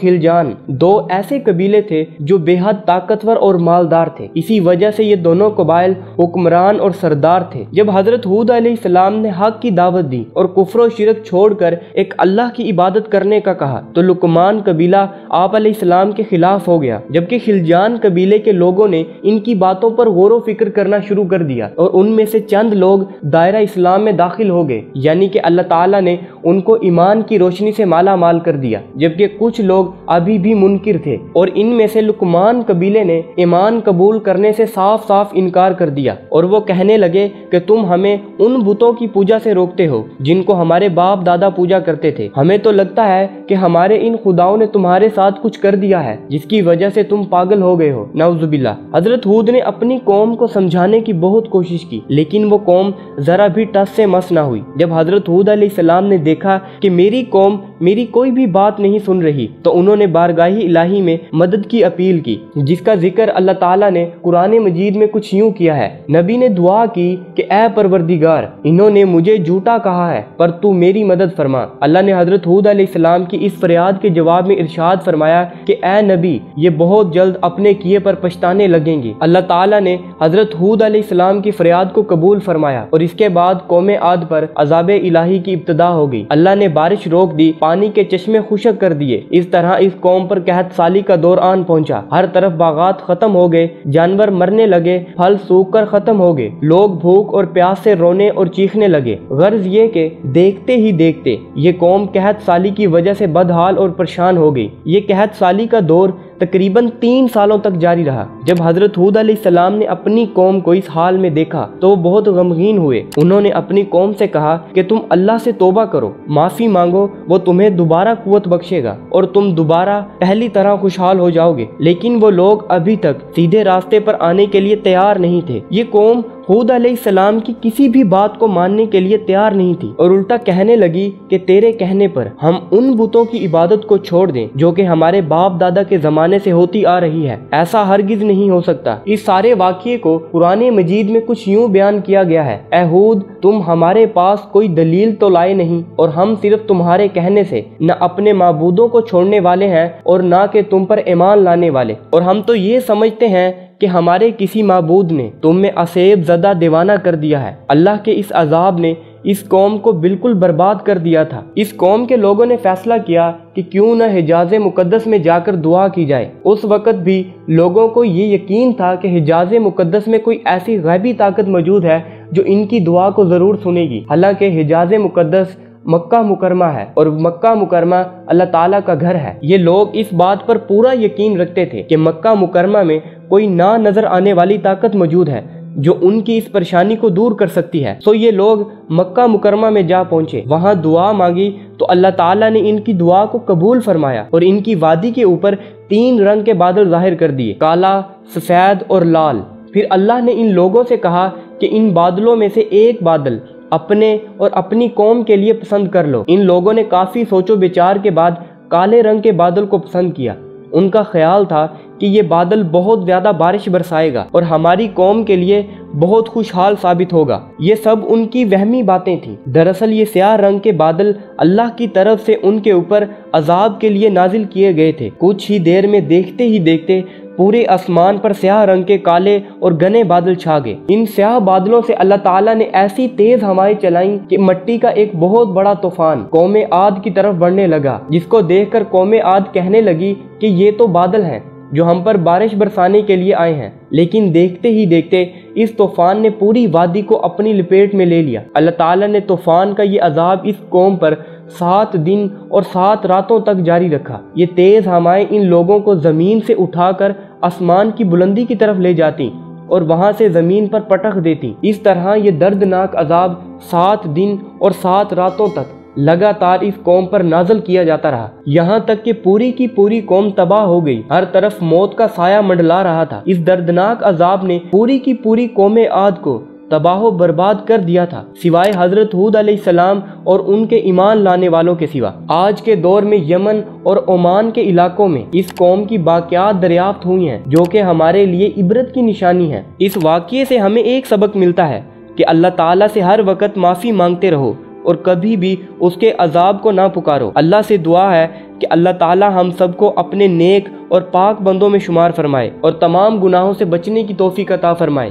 خلجان دو ایسے قبیلے تھے جو بے حد طاقتور اور مالدار تھے۔ اسی وجہ سے یہ دونوں قبائل حکمران اور سردار تھے۔ جب حضرت ہود علیہ السلام نے حق کی دعوت دی اور کفر و شرک چھوڑ کر ایک اللہ کی عبادت کرنے کا کہا تو لقمان قبیلہ آپ علیہ السلام کے خلاف ہو گیا، جبکہ خلجان قبیلے کے لوگوں نے ان کی باتوں پر غور و فکر کرنا شروع کر دیا اور ان میں سے چند لوگ دائرہ اسلام میں داخل ہو گئے، یعنی کہ اللہ تعالیٰ نے ان کو ایمان کی روشنی سے مالا مال کر دیا، جبکہ کچھ لوگ ابھی بھی منکر تھے اور ان میں سے لقمان قبیلے نے ایمان قبول کرنے سے صاف صاف انکار کر دیا اور وہ کہنے لگے کہ تم ہمیں ان بتوں کی پوجا سے روکتے ہو جن کو ہمارے باپ دادا پوجا کرتے تھے، ہمیں تو لگتا ہے کہ ہمارے ان خداؤں نے تمہارے ساتھ کچھ کر دیا ہے جس کی وجہ سے تم پاگل ہو گئے ہو، نعوذ باللہ۔ حضرت ہود نے اپنی قوم کو سمجھانے کی بہت کوشش کی لیکن وہ قوم ذرا بھی ٹس سے مس نہ ہوئی۔ جب حضرت ہود علیہ السلام نے دیکھا کہ میری قوم میری کوئی بھی بات نہیں سن رہی تو انہوں نے بارگاہ الہی میں مدد کی اپیل کی، جس کا ذکر اللہ تعالیٰ نے قرآن مجید میں کچھ یوں کیا ہے۔ نبی نے دعا کی کہ اے پروردگار، انہوں نے مجھے جھوٹا کہا ہے پر تو میری مدد فرما۔ اللہ نے حضرت ہود علیہ السلام کی اس فریاد کے جواب میں ارشاد فرمایا کہ اے نبی، یہ بہت جلد اپنے کیے پر پچھتانے لگیں گی۔ اللہ تعالیٰ نے حضرت ہود علیہ السلام کی فریاد کو قبول فرمایا اور اس کے بعد قوم عاد پر عذاب الہی کی ابتدا ہو گئی۔ اللہ نے بارش روک دی، پانی کے چشمے خشک کر دیے۔ اس طرح اس قوم پر قحط سالی کا دور آن پہنچا، ہر طرف باغات ختم ہو گئے، جانور مرنے لگے، پھل سوکھ کر ختم ہو گئے، لوگ بھوک اور پیاس سے رونے اور چیخنے لگے۔ غرض یہ کہ دیکھتے ہی دیکھتے یہ قوم قحط سالی کی وجہ سے بدحال اور پریشان ہو گئی۔ یہ قحط سالی کا دور تقریباً 3 سالوں تک جاری رہا۔ جب حضرت ہود علیہ السلام نے اپنی قوم کو اس حال میں دیکھا تو وہ بہت غمگین ہوئے۔ انہوں نے اپنی قوم سے کہا کہ تم اللہ سے توبہ کرو، معافی مانگو، وہ تمہیں دوبارہ قوت بخشے گا اور تم دوبارہ پہلی طرح خوشحال ہو جاؤ گے۔ لیکن وہ لوگ ابھی تک سیدھے راستے پر آنے کے لیے تیار نہیں تھے۔ یہ قوم ہود علیہ السلام کی کسی بھی بات کو ماننے کے لیے تیار نہیں تھی اور الٹا کہنے لگی کہ تیرے کہنے پر ہم ان بتوں کی عبادت کو چھوڑ دیں جو کہ ہمارے باپ دادا کے زمانے سے ہوتی آ رہی ہے، ایسا ہرگز نہیں ہو سکتا۔ اس سارے واقعے کو قرآن مجید میں کچھ یوں بیان کیا گیا ہے، اے ہود، تم ہمارے پاس کوئی دلیل تو لائے نہیں اور ہم صرف تمہارے کہنے سے نہ اپنے معبودوں کو چھوڑنے والے ہیں اور نہ کہ تم پر ایمان لانے والے، اور ہم تو یہ سمجھتے ہیں کہ ہمارے کسی معبود نے تم میں عصیب زدہ دیوانہ کر دیا ہے۔ اللہ کے اس عذاب نے اس قوم کو بالکل برباد کر دیا تھا۔ اس قوم کے لوگوں نے فیصلہ کیا کہ کیوں نہ حجاز مقدس میں جا کر دعا کی جائے۔ اس وقت بھی لوگوں کو یہ یقین تھا کہ حجاز مقدس میں کوئی ایسی غیبی طاقت موجود ہے جو ان کی دعا کو ضرور سنے گی، حالانکہ حجاز مقدس مکہ مکرمہ ہے اور مکہ مکرمہ اللہ تعالیٰ کا گھر ہے۔ یہ لوگ اس بات پر پورا یقین رکھتے تھے کہ مکہ مکرمہ میں کوئی نہ نظر آنے والی طاقت موجود ہے جو ان کی اس پریشانی کو دور کر سکتی ہے۔ سو یہ لوگ مکہ مکرمہ میں جا پہنچے، وہاں دعا مانگی تو اللہ تعالیٰ نے ان کی دعا کو قبول فرمایا اور ان کی وادی کے اوپر 3 رنگ کے بادل ظاہر کر دیے، کالا، سفید اور لال۔ پھر اللہ نے ان لوگوں سے کہا کہ ان بادلوں میں سے ایک بادل اپنے اور اپنی قوم کے لیے پسند کر لو۔ ان لوگوں نے کافی سوچ و بچار کے بعد کالے رنگ کے بادل کو پسند کیا۔ ان کا خیال تھا کہ یہ بادل بہت زیادہ بارش برسائے گا اور ہماری قوم کے لیے بہت خوشحال ثابت ہوگا۔ یہ سب ان کی وہمی باتیں تھیں۔ دراصل یہ سیاہ رنگ کے بادل اللہ کی طرف سے ان کے اوپر عذاب کے لیے نازل کیے گئے تھے۔ کچھ ہی دیر میں دیکھتے ہی دیکھتے پورے آسمان پر سیاہ رنگ کے کالے اور گھنے بادل چھا گئے۔ ان سیاہ بادلوں سے اللہ تعالیٰ نے ایسی تیز ہوائیں چلائیں کہ مٹی کا ایک بہت بڑا طوفان قوم عاد کی طرف بڑھنے لگا، جس کو دیکھ کر قوم عاد کہنے لگی کہ یہ تو بادل ہیں جو ہم پر بارش برسانے کے لیے آئے ہیں۔ لیکن دیکھتے ہی دیکھتے اس طوفان نے پوری وادی کو اپنی لپیٹ میں لے لیا۔ اللہ تعالیٰ نے طوفان کا یہ عذاب اس قوم پر 7 دن اور 7 راتوں تک جاری رکھا۔ یہ تیز ہوائیں ان لوگوں کو زمین سے اٹھا کر آسمان کی بلندی کی طرف لے جاتی اور وہاں سے زمین پر پٹخ دیتی۔ اس طرح یہ دردناک عذاب 7 دن اور 7 راتوں تک لگاتار اس قوم پر نازل کیا جاتا رہا، یہاں تک کہ پوری کی پوری قوم تباہ ہو گئی۔ ہر طرف موت کا سایہ منڈلا رہا تھا۔ اس دردناک عذاب نے پوری کی پوری قوم عاد کو تباہ و برباد کر دیا تھا، سوائے حضرت ہود علیہ السلام اور ان کے ایمان لانے والوں کے سوا۔ آج کے دور میں یمن اور عمان کے علاقوں میں اس قوم کی باقیات دریافت ہوئی ہیں جو کہ ہمارے لیے عبرت کی نشانی ہے۔ اس واقعے سے ہمیں ایک سبق ملتا ہے کہ اللہ تعالیٰ سے ہر وقت معافی مانگتے رہو اور کبھی بھی اس کے عذاب کو نہ پکارو۔ اللہ سے دعا ہے کہ اللہ تعالی ہم سب کو اپنے نیک اور پاک بندوں میں شمار فرمائے اور تمام گناہوں سے بچنے کی توفیق عطا فرمائے،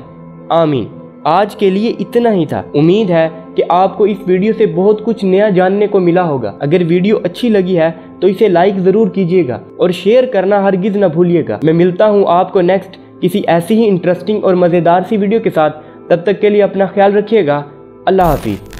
آمین۔ آج کے لیے اتنا ہی تھا۔ امید ہے کہ آپ کو اس ویڈیو سے بہت کچھ نیا جاننے کو ملا ہوگا۔ اگر ویڈیو اچھی لگی ہے تو اسے لائک ضرور کیجیے گا اور شیئر کرنا ہرگز نہ بھولیے گا۔ میں ملتا ہوں آپ کو نیکسٹ کسی ایسی ہی انٹرسٹنگ اور مزیدار سی ویڈیو کے ساتھ۔ تب تک کے لیے اپنا خیال رکھیے گا۔ اللہ حافظ۔